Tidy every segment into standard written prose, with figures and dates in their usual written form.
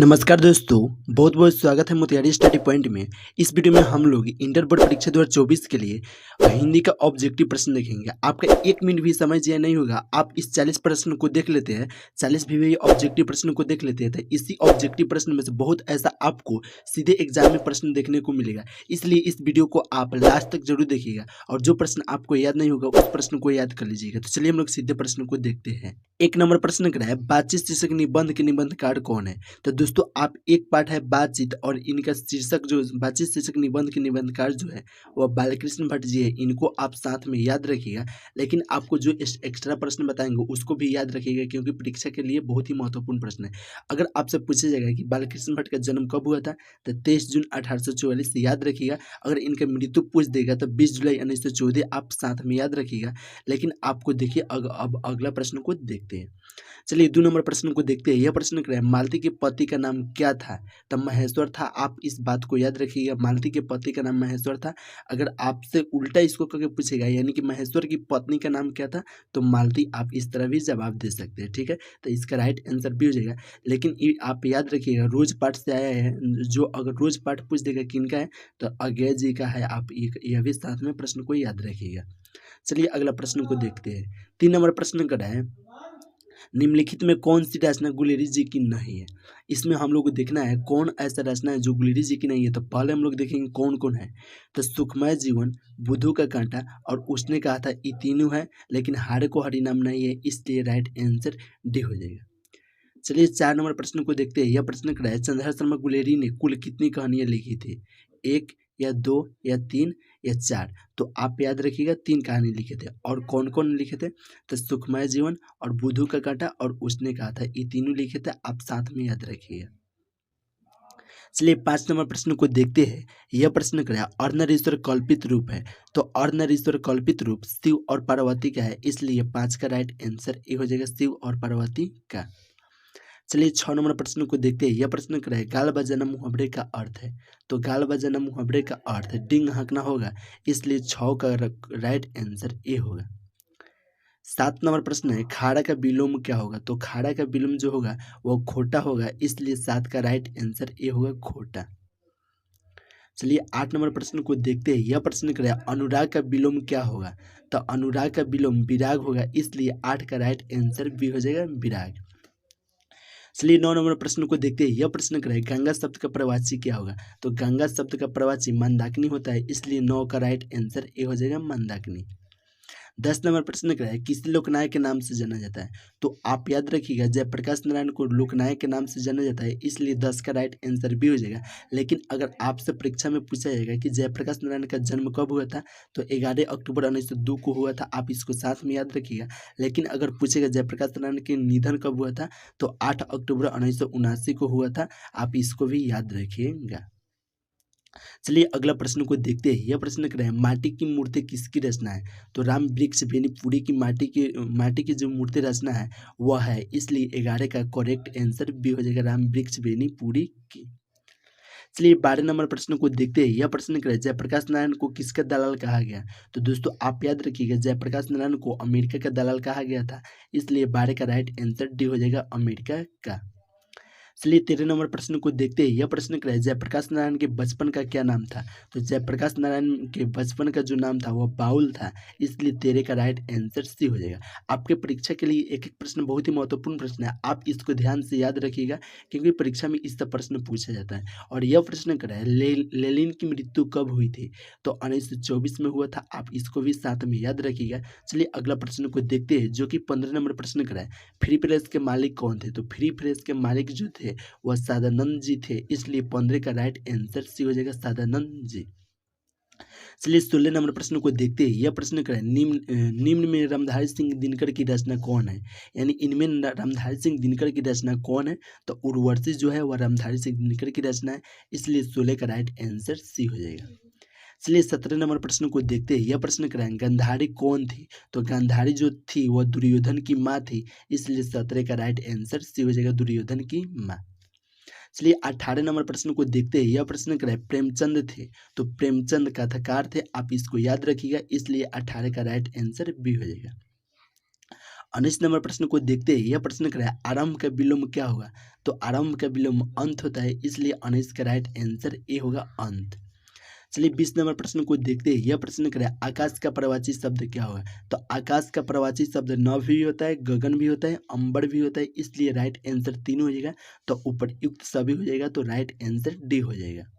नमस्कार दोस्तों, बहुत बहुत स्वागत है मोतिहारी स्टडी पॉइंट में। इस वीडियो में हम लोग इंटर बोर्ड परीक्षा 2024 के लिए हिंदी का ऑब्जेक्टिव प्रश्न देखेंगे। आपका 1 मिनट भी समय जिया नहीं होगा। आप इस 40 प्रश्न को देख लेते हैं, 40 भी ऑब्जेक्टिव प्रश्न को देख लेते हैं, तो इसी ऑब्जेक्टिव प्रश्न में से बहुत ऐसा आपको सीधे एग्जाम में प्रश्न देखने को मिलेगा। इसलिए इस वीडियो को आप लास्ट तक जरूर देखिएगा और जो प्रश्न आपको याद नहीं होगा उस प्रश्न को याद कर लीजिएगा। तो चलिए हम लोग सीधे प्रश्न को देखते हैं। 1 नंबर प्रश्न क्या है, बातचीत शीर्षक निबंध के निबंधकार कौन है? तो दोस्तों आप एक पार्ट है बातचीत और इनका शीर्षक जो बातचीत शीर्षक निबंध के निबंधकार जो है वह बालकृष्ण भट्ट जी है। इनको आप साथ में याद रखिएगा, लेकिन आपको जो एक्स्ट्रा प्रश्न बताएंगे उसको भी याद रखिएगा क्योंकि परीक्षा के लिए बहुत ही महत्वपूर्ण प्रश्न है। अगर आपसे पूछा जाएगा कि बालकृष्ण भट्ट का जन्म कब हुआ था, तो 23 जून 1844 याद रखिएगा। अगर इनका मृत्यु पूछ देगा तो 20 जुलाई 1914 आप साथ में याद रखिएगा। लेकिन आपको देखिए अब अगला प्रश्न को देखते हैं। चलिए 2 नंबर प्रश्न को देखते हैं। यह प्रश्न क्या है, मालती के पति का नाम क्या था? तो महेश्वर था। आप इस बात को याद रखिएगा, मालती के पति का नाम महेश्वर था। अगर आपसे उल्टा इसको करके पूछेगा यानी कि महेश्वर की पत्नी का नाम क्या था, तो मालती, आप इस तरह भी जवाब दे सकते हैं। ठीक है, तो इसका राइट आंसर भी हो जाएगा। लेकिन आप याद रखिएगा रोज पाठ से आया है, जो अगर रोज पाठ पूछ देगा किनका है तो अज्ञे जी का है। आप यह भी साथ में प्रश्न को याद रखिएगा। चलिए अगला प्रश्न को देखते हैं। 3 नंबर प्रश्न क्या है, निम्नलिखित में कौन सी रचना गुलेरी जी की नहीं है? इसमें हम लोग को देखना है कौन ऐसा रचना है जो गुलेरी जी की नहीं है। तो पहले हम लोग देखेंगे कौन कौन है। तो सुखमय जीवन, बुद्धू का कांटा और उसने कहा था, ये तीनों है। लेकिन हारे को हरि नाम नहीं है, इसलिए राइट आंसर डी हो जाएगा। चलिए 4 नंबर प्रश्न को देखते हैं। यह प्रश्न क्या है, चंद्रहास शर्मा गुलेरी ने कुल कितनी कहानियां लिखी थी? 1 या 2 या 3 या 4? तो आप याद रखिएगा 3 कहानी लिखे थे। और कौन कौन लिखे थे? तो सुखमय जीवन और बुद्धू का कांटा और उसने कहा था, ये तीनों लिखे थे। आप साथ में याद रखिएगा। चलिए 5 नंबर प्रश्न को देखते हैं। यह प्रश्न क्या है, अर्धनारीश्वर कल्पित रूप है। तो अर्धनारीश्वर कल्पित रूप शिव और पार्वती का है, इसलिए 5 का राइट आंसर ये हो जाएगा, शिव और पार्वती का। चलिए 6 नंबर प्रश्न को देखते हैं। यह प्रश्न क्या है, गाल बजाना मुहावरे का अर्थ है। तो गाल बजाना मुहावरे का अर्थ है डिंग हाँकना होगा, इसलिए 6 का राइट आंसर ए होगा। 7 नंबर प्रश्न है, खाड़ा का विलोम क्या होगा? तो खाड़ा का विलोम जो होगा वो खोटा होगा, इसलिए 7 का राइट आंसर ए होगा, खोटा। चलिए 8 नंबर प्रश्न को देखते हैं। यह प्रश्न क्या है, अनुराग का विलोम क्या होगा? तो अनुराग का विलोम विराग होगा, इसलिए 8 का राइट आंसर बी हो जाएगा, विराग। चलिए 9 नंबर प्रश्न को देखते हैं। यह प्रश्न क्या है, गंगा शब्द का प्रवाची क्या होगा? तो गंगा शब्द का प्रवाची मंदाकिनी होता है, इसलिए 9 का राइट आंसर ए हो जाएगा, मंदाकिनी। 10 नंबर प्रश्न क्या है, किस लोकनायक के नाम से जाना जाता है? तो आप याद रखिएगा जयप्रकाश नारायण को लोकनायक के नाम से जाना जाता है, इसलिए 10 का राइट आंसर भी हो जाएगा। लेकिन अगर आपसे परीक्षा में पूछा जाएगा कि जयप्रकाश नारायण का जन्म कब हुआ था, तो 11 अक्टूबर 1902 को हुआ था। आप इसको साथ में याद रखिएगा। लेकिन अगर पूछेगा जयप्रकाश नारायण के निधन कब हुआ था, तो 8 अक्टूबर 1979 को हुआ था। आप इसको भी याद रखिएगा। चलिए अगला प्रश्न को देखते हैं। यह प्रश्न क्या है, माटी की मूर्ति किसकी रचना है? तो राम वृक्ष बेनीपुरी की माटी की जो मूर्ति रचना है वह है, इसलिए 11 का करेक्ट आंसर बी हो जाएगा, राम वृक्ष बेनीपुरी की। चलिए 12 नंबर प्रश्न को देखते हैं। यह प्रश्न क्या है, जयप्रकाश नारायण को किसका दलाल कहा गया? तो दोस्तों आप याद रखिएगा जयप्रकाश नारायण को अमेरिका का दलाल कहा गया था, इसलिए 12 का राइट आंसर डी हो जाएगा, अमेरिका का। चलिए 13 नंबर प्रश्न को देखते हैं। यह प्रश्न क्या है, जयप्रकाश नारायण के बचपन का क्या नाम था? तो जयप्रकाश नारायण के बचपन का जो नाम था वह बाउल था, इसलिए 13 का राइट आंसर सी हो जाएगा। आपके परीक्षा के लिए एक एक प्रश्न बहुत ही महत्वपूर्ण प्रश्न है, आप इसको ध्यान से याद रखिएगा क्योंकि परीक्षा में इस तरह प्रश्न पूछा जाता है। और यह प्रश्न क्या है, लेनिन की मृत्यु कब हुई थी? तो 1924 में हुआ था। आप इसको भी साथ में याद रखिएगा। चलिए अगला प्रश्न को देखते हैं जो कि 15 नंबर प्रश्न क्या है, फ्री प्रेस के मालिक कौन थे? तो फ्री प्रेस के मालिक जो थे वह सदानंद जी थे, इसलिए 15 का राइट आंसर सी हो जाएगा, सदानंद जी। चलिए 16 नंबर प्रश्न को देखते हैं। यह प्रश्न क्या है, निम्न में रामधारी सिंह दिनकर की रचना कौन है? यानी इनमें रामधारी सिंह दिनकर की रचना कौन है? तो उर्वशी जो है वह रामधारी सिंह दिनकर की रचना है, इसलिए 16 का राइट आंसर सी हो जाएगा। चलिए 17 नंबर प्रश्न को देखते हैं। यह प्रश्न क्या है, गांधारी कौन थी? तो गांधारी जो थी वह दुर्योधन की माँ थी, इसलिए 17 का राइट आंसर सी हो जाएगा, दुर्योधन की माँ। चलिए 18 नंबर प्रश्न को देखते हैं। यह प्रश्न क्या है, प्रेमचंद थे। तो प्रेमचंद कथाकार थे, आप इसको याद रखिएगा, इसलिए 18 का राइट आंसर बी हो जाएगा। 19 नंबर प्रश्न को देखते हैं। यह प्रश्न कर रहा है आरंभ का विलोम क्या होगा? तो आरंभ का विलोम अंत होता है, इसलिए 19 का राइट आंसर ए होगा अंत। चलिए 20 नंबर प्रश्न को देखते हैं। यह प्रश्न कर रहा है आकाश का प्रवाची शब्द क्या होगा? तो आकाश का प्रवाची शब्द नभ भी होता है, गगन भी होता है, अंबर भी होता है, इसलिए राइट आंसर तीन हो जाएगा। तो उपर्युक्त सभी हो जाएगा, तो राइट आंसर डी हो जाएगा।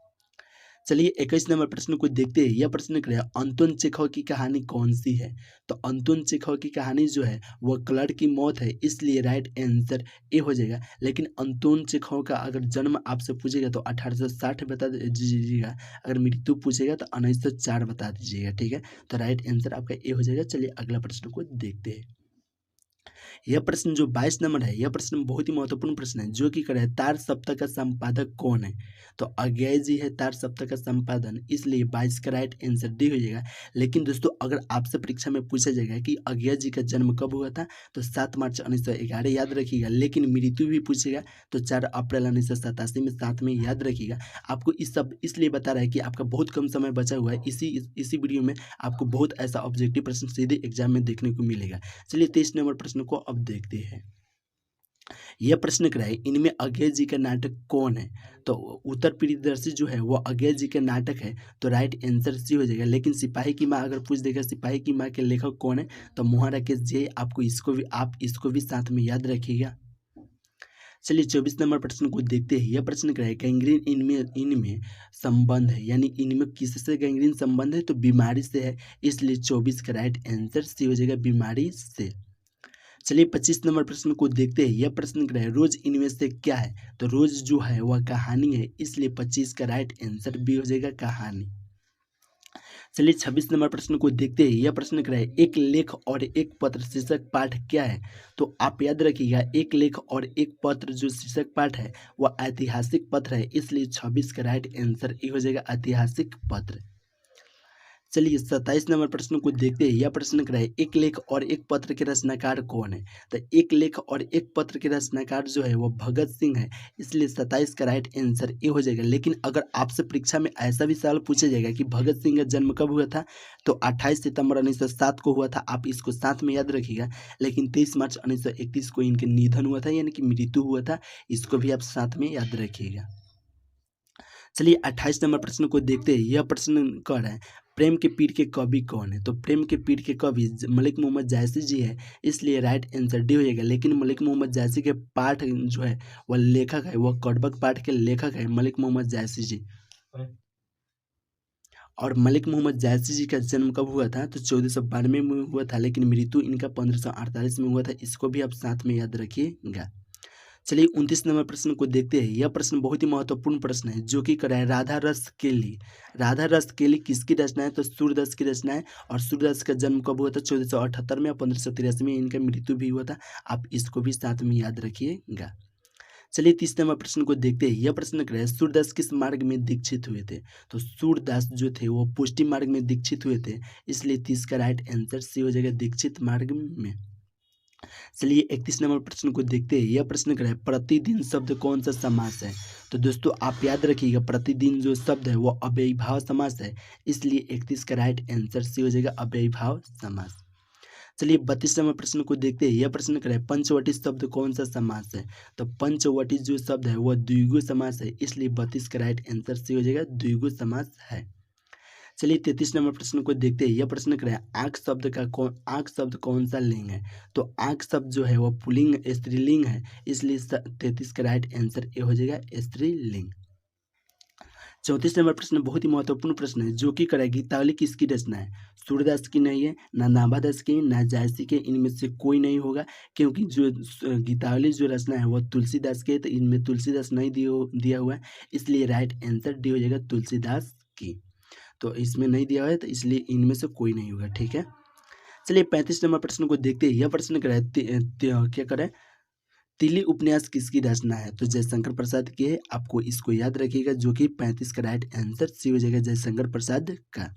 चलिए 21 नंबर प्रश्न को देखते हैं। यह प्रश्न कर रहा है अंतोन चेखव की कहानी कौन सी है? तो अंतोन चेखव की कहानी जो है वह क्लर्क की मौत है, इसलिए राइट आंसर ए हो जाएगा। लेकिन अंतोन चेखव का अगर जन्म आपसे पूछेगा तो 1860 बता दीजिएगा, अगर मृत्यु पूछेगा तो 1904 बता दीजिएगा, ठीक है। तो राइट आंसर आपका ए हो जाएगा। चलिए अगला प्रश्न को देखते हैं। यह प्रश्न जो 22 नंबर है, यह प्रश्न बहुत ही महत्वपूर्ण प्रश्न है, जो कि करे तार सप्ताह का संपादक कौन है? तो अज्ञेय जी है तार सप्ताह का संपादन, इसलिए 22 का राइट आंसर डी हो जाएगा। लेकिन दोस्तों अगर आपसे परीक्षा में पूछा जाएगा कि अज्ञेय जी का जन्म कब हुआ था, तो 7 मार्च 1911 याद रखिएगा। लेकिन मृत्यु भी पूछेगा तो 4 अप्रैल 1987 में, साथ में याद रखिएगा। आपको इस सब इसलिए बता रहा है कि आपका बहुत कम समय बचा हुआ है, इसी वीडियो में आपको बहुत ऐसा ऑब्जेक्टिव प्रश्न सीधे एग्जाम में देखने को मिलेगा। चलिए 23 नंबर प्रश्न को अब देखते हैं। यह प्रश्न कराए इनमें अज्ञेय जी का नाटक कौन है? तो उत्तर प्रियदर्शी जो है वो अज्ञेय जी का नाटक है, तो राइट आंसर सी हो जाएगा। लेकिन सिपाही की माँ अगर पूछ देगा सिपाही की माँ के लेखक कौन है, तो मोहन राकेश जी, आपको इसको भी साथ में याद रखिएगा। चलिए 24 नंबर प्रश्न को देखते हैं। यह प्रश्न कराए गैंग्रीन इनमें संबंध है, यानी इनमें किससे गैंग्रीन संबंध है? तो बीमारी से है, इसलिए 24 का राइट आंसर सी हो जाएगा, बीमारी से। चलिए 25 नंबर प्रश्न को देखते हैं। यह प्रश्न क्या है रोज इनमें से क्या है? तो रोज जो है वह कहानी है, इसलिए 25 का राइट आंसर बी हो जाएगा, कहानी। चलिए 26 नंबर प्रश्न को देखते हैं। यह प्रश्न क्या है एक लेख और एक पत्र शीर्षक पाठ क्या है? तो आप याद रखिएगा एक लेख और एक पत्र जो शीर्षक पाठ है वह ऐतिहासिक पत्र है, इसलिए 26 का राइट आंसर ए हो जाएगा, ऐतिहासिक पत्र। चलिए 27 नंबर प्रश्न को देखते हैं। यह प्रश्न क्या है एक लेख और एक पत्र के रचनाकार कौन है? तो एक लेख और एक पत्र के रचनाकार जो है वो भगत सिंह है, इसलिए 27 का राइट आंसर ए हो जाएगा। लेकिन अगर आपसे परीक्षा में ऐसा भी सवाल पूछा जाएगा कि भगत सिंह का जन्म कब हुआ था, तो 28 सितंबर 1907 को हुआ था, आप इसको साथ में याद रखिएगा। लेकिन 23 मार्च 1931 को इनके निधन हुआ था, यानी कि मृत्यु हुआ था, इसको भी आप साथ में याद रखिएगा। चलिए 28 नंबर प्रश्न को देखते हैं। यह प्रश्न कर रहा है प्रेम के पीर के कवि कौन है? तो प्रेम के पीर के कवि मलिक मोहम्मद जायसी जी है, इसलिए राइट आंसर डी हो जाएगा। लेकिन मलिक मोहम्मद जायसी के पाठ जो है वह लेखक है, वह कड़बक पाठ के लेखक है मलिक मोहम्मद जायसी जी। और मलिक मोहम्मद जायसी जी का जन्म कब हुआ था? तो 1492 में हुआ था, लेकिन मृत्यु इनका 1548 में हुआ था, इसको भी आप साथ में याद रखिएगा। चलिए 29 नंबर प्रश्न को देखते हैं। यह प्रश्न बहुत ही महत्वपूर्ण प्रश्न है, जो कि कराए राधा रस केली। राधा रस केली किसकी रचना है? तो सूरदास की रचना है। और सूरदास का जन्म कब हुआ था? 1478 में, और 1583 में इनका मृत्यु भी हुआ था, आप इसको भी साथ में याद रखिएगा। चलिए 30 नंबर प्रश्न को देखते हैं। यह प्रश्न कराए सूरदास किस मार्ग में दीक्षित हुए थे? तो सूरदास जो थे वो पुष्टि मार्ग में दीक्षित हुए थे, इसलिए 30 का राइट आंसर सी हो जाएगा, दीक्षित मार्ग में। चलिए 31 नंबर प्रश्न को देखते हैं। यह प्रश्न क्या है प्रतिदिन शब्द कौन सा समास है? तो दोस्तों आप याद रखिएगा प्रतिदिन जो शब्द है वो अव्ययीभाव समास है, इसलिए 31 का राइट आंसर सी हो जाएगा, अव्ययीभाव समास। चलिए 32 नंबर प्रश्न को देखते हैं। यह प्रश्न क्या है पंचवटी शब्द कौन सा समास है? तो पंचवटी जो शब्द है वह द्विगु समास है, इसलिए 32 का राइट आंसर सी हो जाएगा, द्विगु समास है। चलिए 33 नंबर प्रश्न को देखते हैं। यह प्रश्न क्या है आंख शब्द कौन सा लिंग है? तो आंख शब्द जो है वह पुल्लिंग स्त्रीलिंग है, इसलिए 33 का राइट आंसर ए हो जाएगा, स्त्रीलिंग। 34 नंबर प्रश्न बहुत ही महत्वपूर्ण प्रश्न है, जो कि करेगा गीतावली किसकी रचना है? सूरदास की नहीं है, ना नाभादास की, ना जायसी के, इनमें से कोई नहीं होगा, क्योंकि जो गीतावली जो रचना है वह तुलसीदास के, तो इनमें तुलसीदास नहीं दिया हुआ है, इसलिए राइट आंसर डी हो जाएगा, तुलसीदास की। तो इसमें नहीं दिया हुआ है, तो इसलिए इनमें से कोई नहीं होगा, ठीक है। चलिए 35 नंबर प्रश्न को देखते हैं। यह प्रश्न क्या करें तिली उपन्यास किसकी रचना है? तो जयशंकर प्रसाद की है, आपको इसको याद रखिएगा, जो कि 35 का राइट आंसर सी हो जाएगा, जयशंकर प्रसाद का।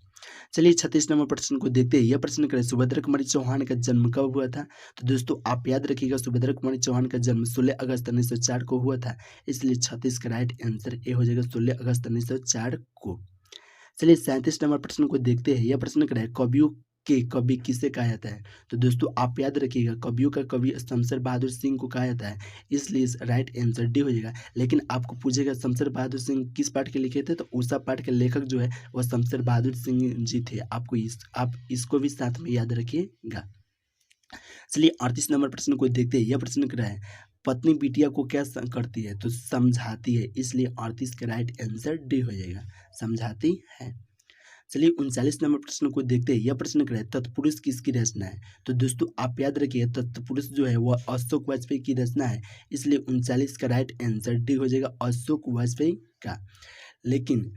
चलिए 36 नंबर प्रश्न को देखते हैं। यह प्रश्न करें सुभद्रा कुमारी चौहान का जन्म कब हुआ था? तो दोस्तों आप याद रखिएगा सुभद्रा कुमारी चौहान का जन्म 16 अगस्त 1904 को हुआ था, इसलिए 36 का राइट आंसर ए हो जाएगा, 16 अगस्त 1904 को। चलिए 37 नंबर प्रश्न को देखते हैं। यह प्रश्न क्या है के कवि किसे कहा जाता है? तो दोस्तों आप याद रखिएगा, कवियों का कवि शमशेर बहादुर सिंह को कहा जाता है, इसलिए इस राइट आंसर डी हो जाएगा। लेकिन आपको पूछेगा शमशेर बहादुर सिंह किस पाठ के लिखे थे, तो उषा पाठ के लेखक जो है वह शमशेर बहादुर सिंह जी थे। आप इसको भी साथ में याद रखिएगा। चलिए 38 नंबर प्रश्न को देखते हैं। यह प्रश्न क्या है, पत्नी बिटिया को क्या करती है, तो समझाती है, इसलिए 38 का राइट आंसर डी हो जाएगा, समझाती है। चलिए 39 नंबर प्रश्न को देखते हैं। यह प्रश्न क्या है, तत्पुरुष किसकी रचना है? तो दोस्तों आप याद रखिए, तत्पुरुष जो है वह अशोक वाजपेयी की रचना है, इसलिए 39 का राइट आंसर डी हो जाएगा, अशोक वाजपेयी का। लेकिन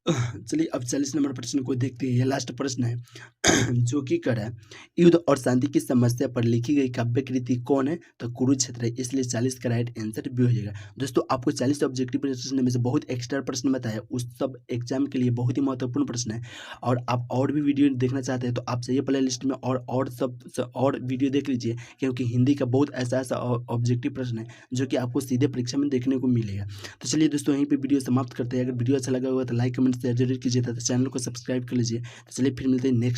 चलिए अब 40 नंबर प्रश्न को देखते हैं। यह लास्ट प्रश्न है जो कि कर है, युद्ध और शांति की समस्या पर लिखी गई काव्य कृति कौन है, तो कुरुक्षेत्र है, इसलिए 40 का राइट आंसर भी हो जाएगा। दोस्तों आपको 40 ऑब्जेक्टिव प्रश्न में से बहुत एक्स्ट्रा प्रश्न बताया, उस सब एग्जाम के लिए बहुत ही महत्वपूर्ण प्रश्न है। और आप और भी वीडियो देखना चाहते हैं तो आप चाहिए प्ले लिस्ट में और वीडियो देख लीजिए, क्योंकि हिंदी का बहुत ऐसा ऑब्जेक्टिव प्रश्न है जो कि आपको सीधे परीक्षा में देखने को मिलेगा। तो चलिए दोस्तों यहीं पे वीडियो समाप्त करते हैं। अगर वीडियो अच्छा लगा होगा तो लाइक कमेंट शेयर जरूर कीजिए तथा चैनल को सब्सक्राइब कर लीजिए। तो चलिए फिर मिलते हैं नेक्स्ट